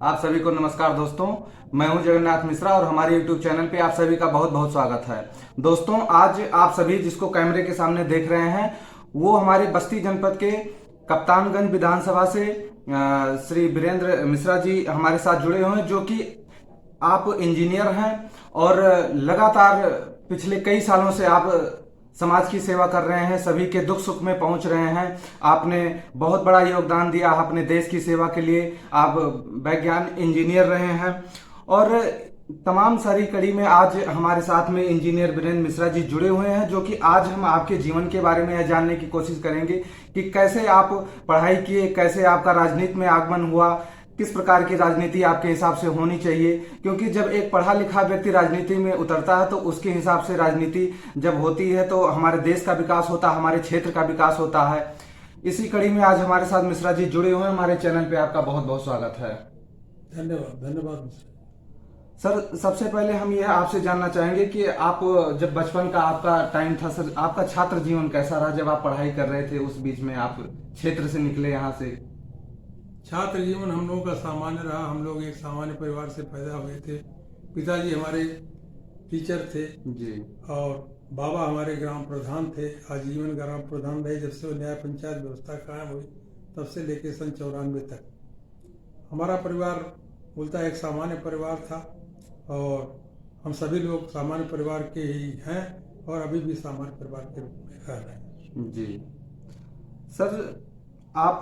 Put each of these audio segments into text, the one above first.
आप सभी को नमस्कार दोस्तों। मैं हूं जगन्नाथ मिश्रा और हमारे YouTube चैनल पे आप सभी का बहुत बहुत स्वागत है। दोस्तों, आज आप सभी जिसको कैमरे के सामने देख रहे हैं वो हमारे बस्ती जनपद के कप्तानगंज विधानसभा से श्री वीरेंद्र मिश्रा जी हमारे साथ जुड़े हुए हैं, जो कि आप इंजीनियर हैं और लगातार पिछले कई सालों से आप समाज की सेवा कर रहे हैं, सभी के दुख सुख में पहुंच रहे हैं। आपने बहुत बड़ा योगदान दिया अपने देश की सेवा के लिए। आप वैज्ञानिक इंजीनियर रहे हैं और तमाम सारी कड़ी में आज हमारे साथ में इंजीनियर वीरेंद्र मिश्रा जी जुड़े हुए हैं, जो कि आज हम आपके जीवन के बारे में यह जानने की कोशिश करेंगे कि कैसे आप पढ़ाई किए, कैसे आपका राजनीति में आगमन हुआ, किस प्रकार की राजनीति आपके हिसाब से होनी चाहिए। क्योंकि जब एक पढ़ा लिखा व्यक्ति राजनीति में उतरता है तो उसके हिसाब से राजनीति जब होती है तो हमारे देश का विकास होता है, हमारे क्षेत्र का विकास होता है। इसी कड़ी में आज हमारे साथ मिश्रा जी जुड़े हुए हैं। हमारे चैनल पे आपका बहुत बहुत स्वागत है। धन्यवाद धन्यवाद। सर, सबसे पहले हम यह आपसे जानना चाहेंगे कि आप जब बचपन का आपका टाइम था सर, आपका छात्र जीवन कैसा रहा जब आप पढ़ाई कर रहे थे? उस बीच में आप क्षेत्र से निकले यहाँ से। छात्र जीवन हम लोगों का सामान्य रहा। हम लोग एक सामान्य परिवार से पैदा हुए थे। पिताजी हमारे टीचर थे जी। और बाबा हमारे ग्राम प्रधान थे। आजीवन ग्राम प्रधान रहे जब से वो न्याय पंचायत व्यवस्था कायम हुई, तब से लेकर सन 94 तक हमारा परिवार बोलता एक सामान्य परिवार था और हम सभी लोग सामान्य परिवार के ही हैं और अभी भी सामान्य परिवार के रूप में रह रहे हैं। जी सर, आप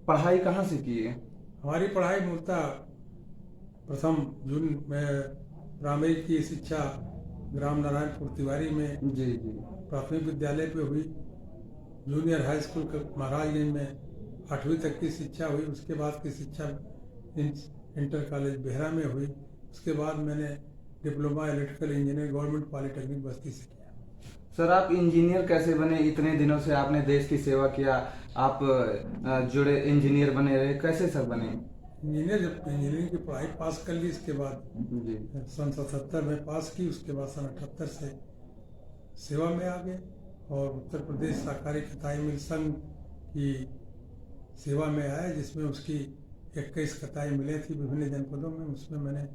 पढ़ाई कहाँ से किए? हमारी पढ़ाई मूलतः प्रथम जून में प्राथमिक की शिक्षा ग्राम नारायणपुर तिवारी में जी जी। प्राथमिक विद्यालय पे हुई। जूनियर हाई स्कूल महाराजगंज में 8वीं तक की शिक्षा हुई। उसके बाद की शिक्षा इंटर कॉलेज बेहरा में हुई। उसके बाद मैंने diploma electrical engineer government polytechnic बस्ती से किया। सर, आप इंजीनियर कैसे बने? इतने दिनों से आपने देश की सेवा किया, आप जुड़े इंजीनियर बने रहे, कैसे सर बने? इंजीनियर जब इंजीनियरिंग की पढ़ाई पास कर ली, इसके बाद जी। सन 77 में पास की। उसके बाद सन 78 से सेवा में आ गए और उत्तर प्रदेश सहकारी कताई मिल संघ की सेवा में आए, जिसमें उसकी 21 कताई मिलें थी विभिन्न जनपदों में। उसमें मैंने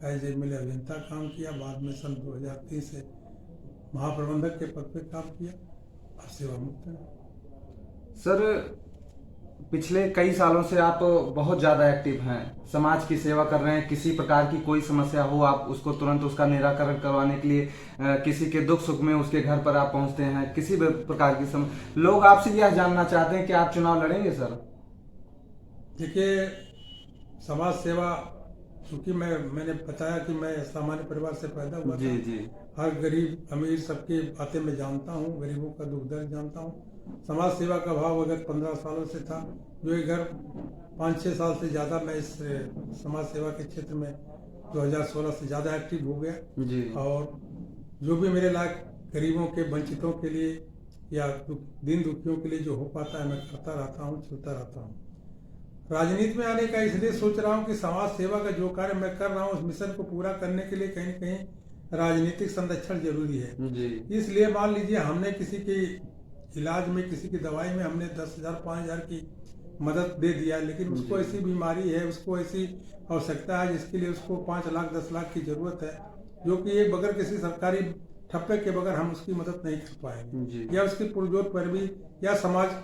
एज ए मिल अभियंता काम किया। बाद में सन 2003 से महाप्रबंधक के पद पर काम किया। अब सेवा मुक्त है। सर, पिछले कई सालों से आप बहुत ज़्यादा एक्टिव हैं, समाज की सेवा कर रहे हैं। किसी प्रकार की कोई समस्या हो, आप उसको तुरंत उसका निराकरण करवाने के लिए किसी के दुख सुख में उसके घर पर आप पहुंचते हैं। किसी भी प्रकार की लोग आपसे यह जानना चाहते हैं कि आप चुनाव लड़ेंगे सर? देखिए, समाज सेवा, क्योंकि मैंने बताया कि मैं सामान्य परिवार से पैदा हुआ जी था। जी। हर गरीब अमीर सबकी बातें मैं जानता हूँ, गरीबों का दुख दर्द जानता हूँ। समाज सेवा का भाव अगर 15 सालों से था, जो इधर 5-6 साल से ज़्यादा मैं इस समाज सेवा के क्षेत्र में 2016 से ज़्यादा एक्टिव हो गया। जी। और जो भी मेरे लायक गरीबों के, वंचितों के लिए या दीन दुखियों के लिए जो हो पाता है, मैं करता रहता हूँ, चलता रहता हूँ। राजनीति में आने का इसलिए सोच रहा हूँ कि समाज सेवा का जो कार्य मैं कर रहा हूँ, उस मिशन को पूरा करने के लिए कहीं न कहीं राजनीतिक संरक्षण जरूरी है। जी। इसलिए मान लीजिए हमने किसी के इलाज में, किसी की दवाई में हमने 10,000 5,000 की मदद दे दिया, लेकिन उसको ऐसी बीमारी है, उसको ऐसी आवश्यकता है जिसके लिए उसको 5 लाख 10 लाख की जरूरत है, जो कि एक बगैर किसी सरकारी ठप्पे के बगैर हम उसकी मदद नहीं कर पाएंगे, या उसकी पुरजोर पैरवी या समाज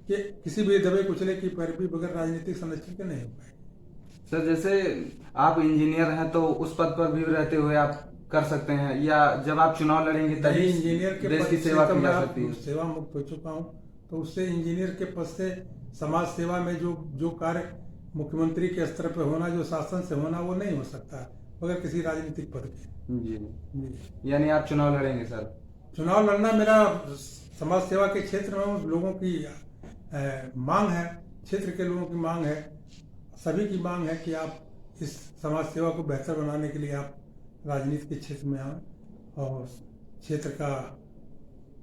के किसी भी दबे कुचले की पैरवी बगैर राजनीतिक संरक्षण के नहीं हो पाएगी। सर, जैसे आप इंजीनियर हैं तो उस पद पर भी रहते हुए आप कर सकते हैं, या जब आप चुनाव लड़ेंगे तभी इंजीनियर के देश पद की से सेवा तो की जा मैं सकती है? सेवा मुक्त हो चुका हूँ, तो उससे इंजीनियर के पद से समाज सेवा में जो कार्य मुख्यमंत्री के स्तर पर होना, जो शासन से होना, वो नहीं हो सकता मगर किसी राजनीतिक पद के। जी। यानी आप चुनाव लड़ेंगे सर? चुनाव लड़ना मेरा समाज सेवा के क्षेत्र में उन लोगों की मांग है, क्षेत्र के लोगों की मांग है, सभी की मांग है कि आप इस समाज सेवा को बेहतर बनाने के लिए आप राजनीति के क्षेत्र में आए और क्षेत्र का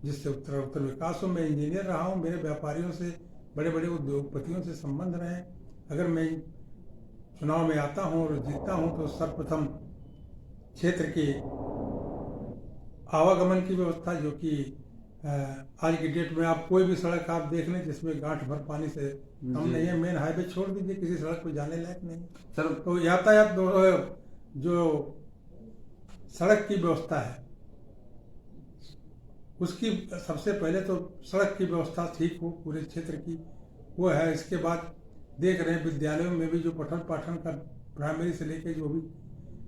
जिससे उत्तर विकास हो। मैं इंजीनियर रहा हूँ, मेरे व्यापारियों से, बड़े बड़े उद्योगपतियों से संबंध रहे। अगर मैं चुनाव में आता हूँ और जीतता हूँ तो सर्वप्रथम क्षेत्र की आवागमन की व्यवस्था, जो कि आज की डेट में आप कोई भी सड़क आप देख लें जिसमें गांठ भर पानी से कम जी। नहीं है। मेन हाईवे छोड़ दीजिए, किसी सड़क पर जाने लायक नहीं। सर तो यातायात जो सड़क की व्यवस्था है उसकी सबसे पहले तो सड़क की व्यवस्था ठीक हो पूरे क्षेत्र की, वो है। इसके बाद देख रहे हैं विद्यालयों में भी जो पठन पाठन का प्राइमरी से लेकर जो भी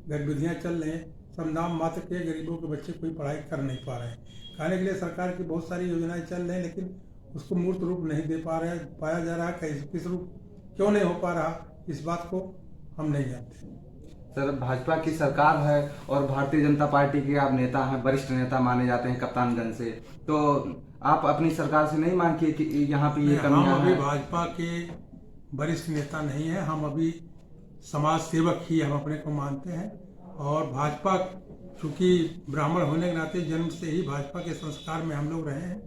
गतिविधियाँ चल रही हैं, सब नाम मात्र के गरीबों के बच्चे कोई पढ़ाई कर नहीं पा रहे हैं। खाने के लिए सरकार की बहुत सारी योजनाएं चल रही हैं, लेकिन उसको मूर्त रूप नहीं दे पाया जा रहा। किस रूप क्यों नहीं हो पा रहा, इस बात को हम नहीं जानते। सर भाजपा की सरकार है और भारतीय जनता पार्टी के आप नेता हैं, वरिष्ठ नेता माने जाते हैं कप्तानगंज से, तो आप अपनी सरकार से नहीं मांगिए कि यहाँ पे ये कमियां हम अभी हैं? भाजपा के वरिष्ठ नेता नहीं हैं, हम अभी समाज सेवक ही हम अपने को मानते हैं। और भाजपा, चूंकि ब्राह्मण होने के नाते जन्म से ही भाजपा के संस्कार में हम लोग रहे हैं,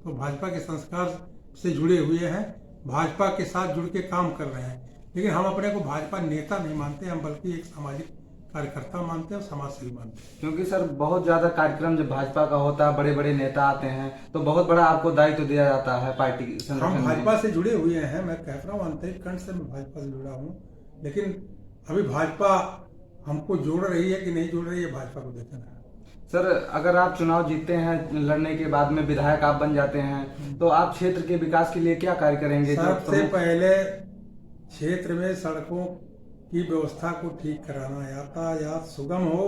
तो भाजपा के संस्कार से जुड़े हुए हैं, भाजपा के साथ जुड़ के काम कर रहे हैं। लेकिन हम अपने को भाजपा नेता नहीं मानते, हम बल्कि एक सामाजिक कार्यकर्ता मानते हैं और समाज सेवी मानते हैं। क्योंकि सर बहुत ज्यादा कार्यक्रम जब भाजपा का होता है, बड़े बड़े नेता आते हैं, तो बहुत बड़ा आपको दायित्व दिया जाता है पार्टी संगठन हम में। भाजपा से जुड़े हुए हैं, मैं कह रहा हूँ अंतरिक्ष से मैं भाजपा से जुड़ा हूँ, लेकिन अभी भाजपा हमको जोड़ रही है कि नहीं जोड़ रही है, भाजपा को देखना है। सर अगर आप चुनाव जीतते हैं, लड़ने के बाद में विधायक आप बन जाते हैं, तो आप क्षेत्र के विकास के लिए क्या कार्य करेंगे? सबसे पहले क्षेत्र में सड़कों की व्यवस्था को ठीक कराना, यातायात सुगम हो,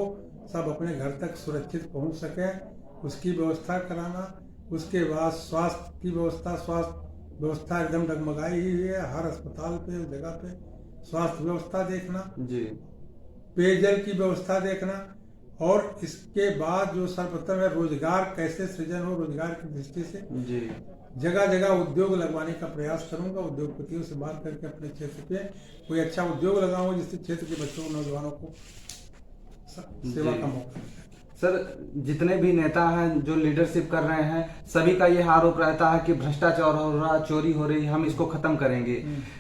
सब अपने घर तक सुरक्षित पहुंच सके, उसकी व्यवस्था कराना। उसके बाद स्वास्थ्य की व्यवस्था, स्वास्थ्य व्यवस्था एकदम डगमगाई हुई है, हर अस्पताल पे जगह पे स्वास्थ्य व्यवस्था देखना जी। पेयजल की व्यवस्था देखना, और इसके बाद जो सर्वप्रथम है रोजगार कैसे सृजन हो, रोजगार की दृष्टि से जी। जगह जगह उद्योग लगवाने का प्रयास करूंगा। उद्योगपतियों से बात करके अपने क्षेत्र पे कोई अच्छा उद्योग लगाऊंगा जिससे क्षेत्र के बच्चों नौजवानों को सेवा का मौका मिले। सर जितने भी नेता हैं जो लीडरशिप कर रहे हैं, सभी का यह आरोप रहता है कि भ्रष्टाचार हो रहा, चोरी हो रही, हम इसको खत्म करेंगे।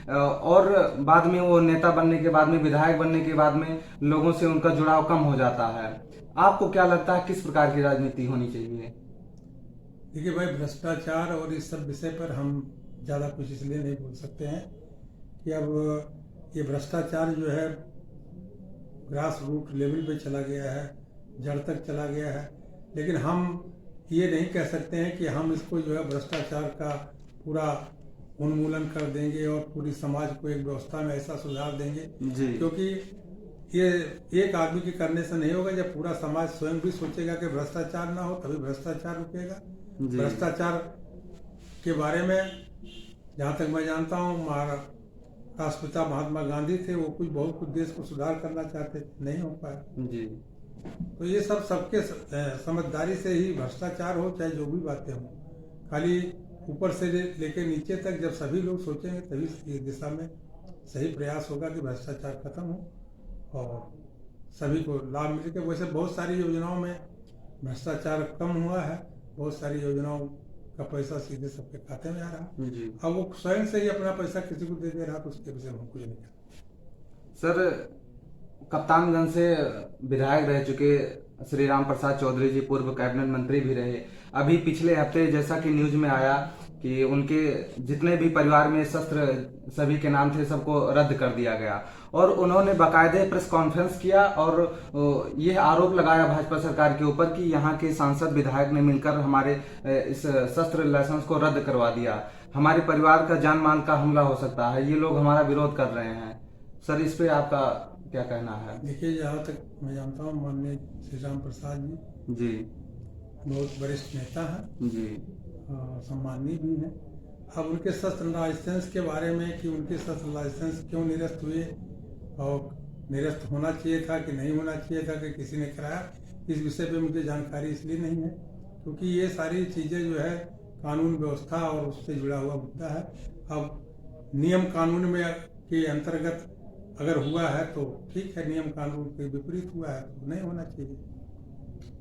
और बाद में वो नेता बनने के बाद में, विधायक बनने के बाद में लोगों से उनका जुड़ाव कम हो जाता है। आपको क्या लगता है किस प्रकार की राजनीति होनी चाहिए? देखिए भाई, भ्रष्टाचार और इस सब विषय पर हम ज़्यादा कुछ इसलिए नहीं बोल सकते हैं कि अब ये भ्रष्टाचार जो है ग्रास रूट लेवल पे चला गया है, जड़ तक चला गया है। लेकिन हम ये नहीं कह सकते हैं कि हम इसको जो है भ्रष्टाचार का पूरा उन्मूलन कर देंगे और पूरी समाज को एक व्यवस्था में ऐसा सुधार देंगे जी। क्योंकि ये एक आदमी के करने से नहीं होगा। जब पूरा समाज स्वयं भी सोचेगा कि भ्रष्टाचार ना हो, तभी भ्रष्टाचार रुकेगा। भ्रष्टाचार के बारे में जहाँ तक मैं जानता हूँ, राष्ट्रपिता महात्मा गांधी थे, वो बहुत कुछ देश को सुधार करना चाहते थे, नहीं हो पाया जी। तो ये सब सबके समझदारी से ही भ्रष्टाचार हो, चाहे जो भी बातें हो, खाली ऊपर से लेके नीचे तक जब सभी लोग सोचेंगे तभी इस दिशा में सही प्रयास होगा कि भ्रष्टाचार खत्म हो और सभी को लाभ मिले। वैसे बहुत सारी योजनाओं में भ्रष्टाचार कम हुआ है, बहुत सारी योजनाओं का पैसा सीधे सबके खाते में आ रहा है। अब वो स्वयं से ही अपना पैसा किसी को दे दे रहा, तो उसके विषय में हम कुछ नहीं कहते। सर कप्तानगंज से विधायक रह चुके श्री राम प्रसाद चौधरी जी पूर्व कैबिनेट मंत्री भी रहे। अभी पिछले हफ्ते जैसा कि न्यूज में आया कि उनके जितने भी परिवार में शस्त्र सभी के नाम थे, सबको रद्द कर दिया गया और उन्होंने बाकायदे प्रेस कॉन्फ्रेंस किया और यह आरोप लगाया भाजपा सरकार के ऊपर कि यहाँ के सांसद विधायक ने मिलकर हमारे इस शस्त्र लाइसेंस को रद्द करवा दिया, हमारे परिवार का जान माल का हमला हो सकता है, ये लोग हमारा विरोध कर रहे हैं। सर इस पे आपका क्या कहना है? देखिए, जहाँ तक मैं जानता हूँ, माननीय श्री राम प्रसाद जी बहुत वरिष्ठ नेता हैं जी, सम्मानीय भी हैं। अब उनके शस्त्र लाइसेंस के बारे में कि उनके शस्त्र लाइसेंस क्यों निरस्त हुए और निरस्त होना चाहिए था कि नहीं होना चाहिए था कि किसी ने कराया, इस विषय पे मुझे जानकारी इसलिए नहीं है क्योंकि ये सारी चीज़ें जो है कानून व्यवस्था और उससे जुड़ा हुआ मुद्दा है। अब नियम कानून में के अंतर्गत अगर हुआ है तो ठीक है, नियम कानून के विपरीत हुआ है तो नहीं होना चाहिए।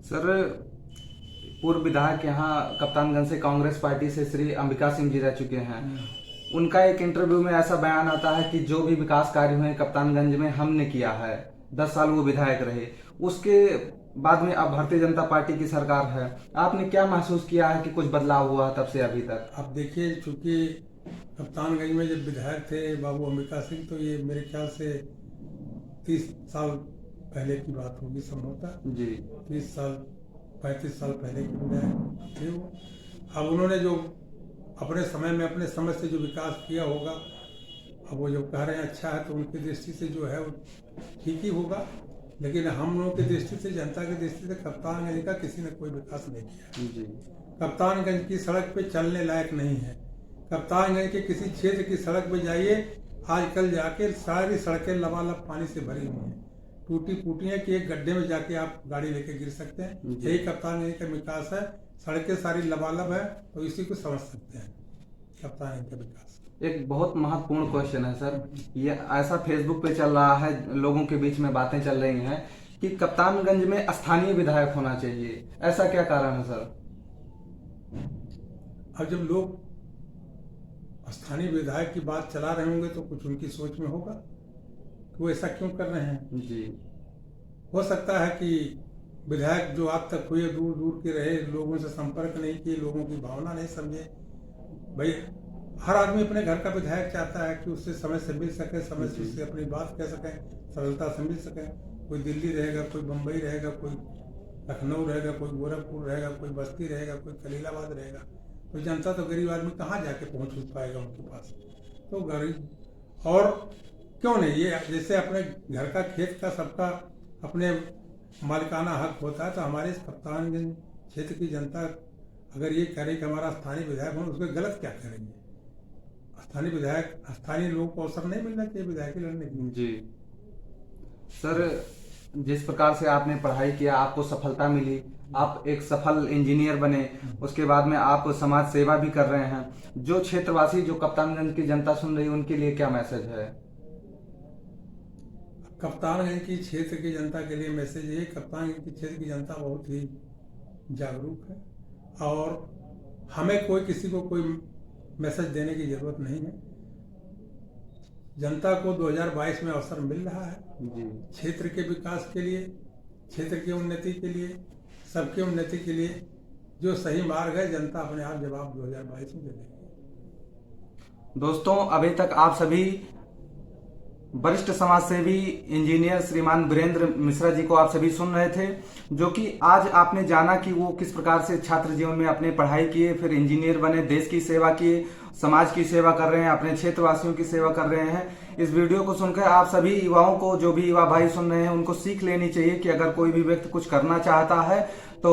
सर पूर्व विधायक यहाँ कप्तानगंज से कांग्रेस पार्टी से श्री अंबिका सिंह जी रह चुके हैं, उनका एक इंटरव्यू में ऐसा बयान आता है कि जो भी विकास कार्य हुए कप्तानगंज में हमने किया है, 10 साल वो विधायक रहे, उसके बाद में अब भारतीय जनता पार्टी की सरकार है, आपने क्या महसूस किया है कि कुछ बदलाव हुआ है तब से अभी तक? आप देखिए, चूंकि कप्तानगंज में जब विधायक थे बाबू अंबिका सिंह, तो ये मेरे ख्याल से 30 साल पहले की बात होगी संभवतः जी। 30 साल 35 साल पहले के विधायक थे वो। अब उन्होंने जो अपने समय में अपने समझ से जो विकास किया होगा, अब वो जो कह रहे हैं अच्छा है, तो उनकी दृष्टि से जो है वो ठीक ही होगा। लेकिन हम लोगों की दृष्टि से, जनता की दृष्टि से कप्तानगंज का किसी ने कोई विकास नहीं किया। जी। कप्तानगंज की सड़क पे चलने लायक नहीं है। कप्तानगंज के किसी क्षेत्र की सड़क पे जाइए, आजकल जाके सारी सड़कें लबालब पानी से भरी हुई हैं, टूटी फूटी हैं कि एक गड्ढे में जाके आप गाड़ी लेके गिर सकते हैं। यही कप्तानगंज का विकास है, सड़कें सारी लबालब है, तो इसी को समझ सकते हैं कप्तानगंज का विकास। एक बहुत महत्वपूर्ण क्वेश्चन है सर, ये ऐसा फेसबुक पे चल रहा है, लोगों के बीच में बातें चल रही हैं कि कप्तानगंज में स्थानीय विधायक होना चाहिए, ऐसा क्या कारण है सर? अब जब लोग स्थानीय विधायक की बात चला रहे होंगे तो कुछ उनकी सोच में होगा कि वो ऐसा क्यों कर रहे हैं। जी। हो सकता है कि विधायक जो आज तक हुए दूर दूर के रहे, लोगों से संपर्क नहीं किए, लोगों की भावना नहीं समझे। भाई हर आदमी अपने घर का विधायक चाहता है कि उससे समय से मिल सके, समय से उससे अपनी बात कह सकें, सरलता से मिल सके। कोई दिल्ली रहेगा, कोई बम्बई रहेगा, कोई लखनऊ रहेगा, कोई गोरखपुर रहेगा, कोई बस्ती रहेगा, कोई खलीलाबाद रहेगा। तो जनता तो गरीब आदमी कहाँ जाके पहुँच पाएगा उनके पास। तो गरीब और क्यों नहीं, ये जैसे अपने घर का खेत का सबका अपने मालिकाना हक होता है, तो हमारे इस कप्तानगंज क्षेत्र की जनता अगर ये करे कि हमारा स्थानीय विधायक हो, उसको गलत क्या करेंगे। स्थानीय विधायक, स्थानीय लोगों को अवसर नहीं मिलना चाहिए विधायक लड़ने की। जी सर, जिस प्रकार से आपने पढ़ाई किया, आपको सफलता मिली, आप एक सफल इंजीनियर बने, उसके बाद में आप समाज सेवा भी कर रहे हैं, जो क्षेत्रवासी, जो कप्तानगंज की जनता सुन रही है, उनके लिए क्या मैसेज है? कप्तानगंज की क्षेत्र की जनता के लिए मैसेज है, कप्तानगंज की क्षेत्र की जनता बहुत ही जागरूक है और हमें कोई किसी को कोई मैसेज देने की जरूरत नहीं है। जनता को 2022 में अवसर मिल रहा है जी। क्षेत्र के विकास के लिए, क्षेत्र की उन्नति के लिए, सबकी उन्नति के लिए जो सही मार्ग है, जनता अपने आप जवाब 2022 में दे देगी। दोस्तों, अभी तक आप सभी वरिष्ठ समाज सेवी इंजीनियर श्रीमान वीरेंद्र मिश्रा जी को आप सभी सुन रहे थे, जो कि आज आपने जाना कि वो किस प्रकार से छात्र जीवन में अपने पढ़ाई किए, फिर इंजीनियर बने, देश की सेवा किए, समाज की सेवा कर रहे हैं, अपने क्षेत्रवासियों की सेवा कर रहे हैं। इस वीडियो को सुनकर आप सभी युवाओं को, जो भी युवा भाई सुन रहे हैं, उनको सीख लेनी चाहिए कि अगर कोई भी व्यक्ति कुछ करना चाहता है तो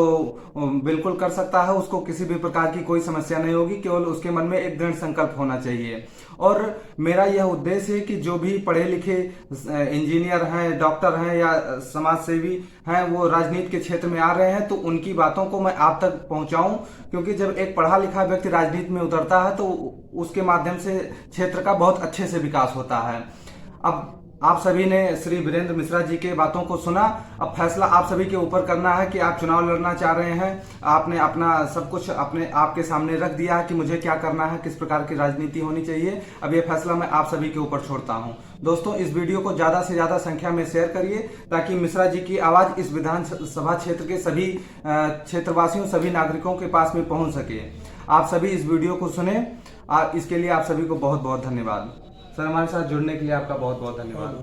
बिल्कुल कर सकता है, उसको किसी भी प्रकार की कोई समस्या नहीं होगी, केवल उसके मन में एक दृढ़ संकल्प होना चाहिए। और मेरा यह उद्देश्य है कि जो भी पढ़े लिखे इंजीनियर हैं, डॉक्टर हैं या समाज सेवी हैं, वो राजनीति के क्षेत्र में आ रहे हैं, तो उनकी बातों को मैं आप तक पहुंचाऊं, क्योंकि जब एक पढ़ा लिखा व्यक्ति राजनीति में उतरता है तो उसके माध्यम से क्षेत्र का बहुत अच्छे से विकास होता है। अब आप सभी ने श्री वीरेंद्र मिश्रा जी के बातों को सुना, अब फैसला आप सभी के ऊपर करना है कि आप चुनाव लड़ना चाह रहे हैं। आपने अपना सब कुछ अपने आपके सामने रख दिया है कि मुझे क्या करना है, किस प्रकार की राजनीति होनी चाहिए। अब ये फैसला मैं आप सभी के ऊपर छोड़ता हूं। दोस्तों, इस वीडियो को ज्यादा से ज्यादा संख्या में शेयर करिए, ताकि मिश्रा जी की आवाज इस विधानसभा क्षेत्र के सभी क्षेत्रवासियों, सभी नागरिकों के पास में पहुंच सके। आप सभी इस वीडियो को सुने, इसके लिए आप सभी को बहुत बहुत धन्यवाद। सर, हमारे साथ जुड़ने के लिए आपका बहुत बहुत धन्यवाद।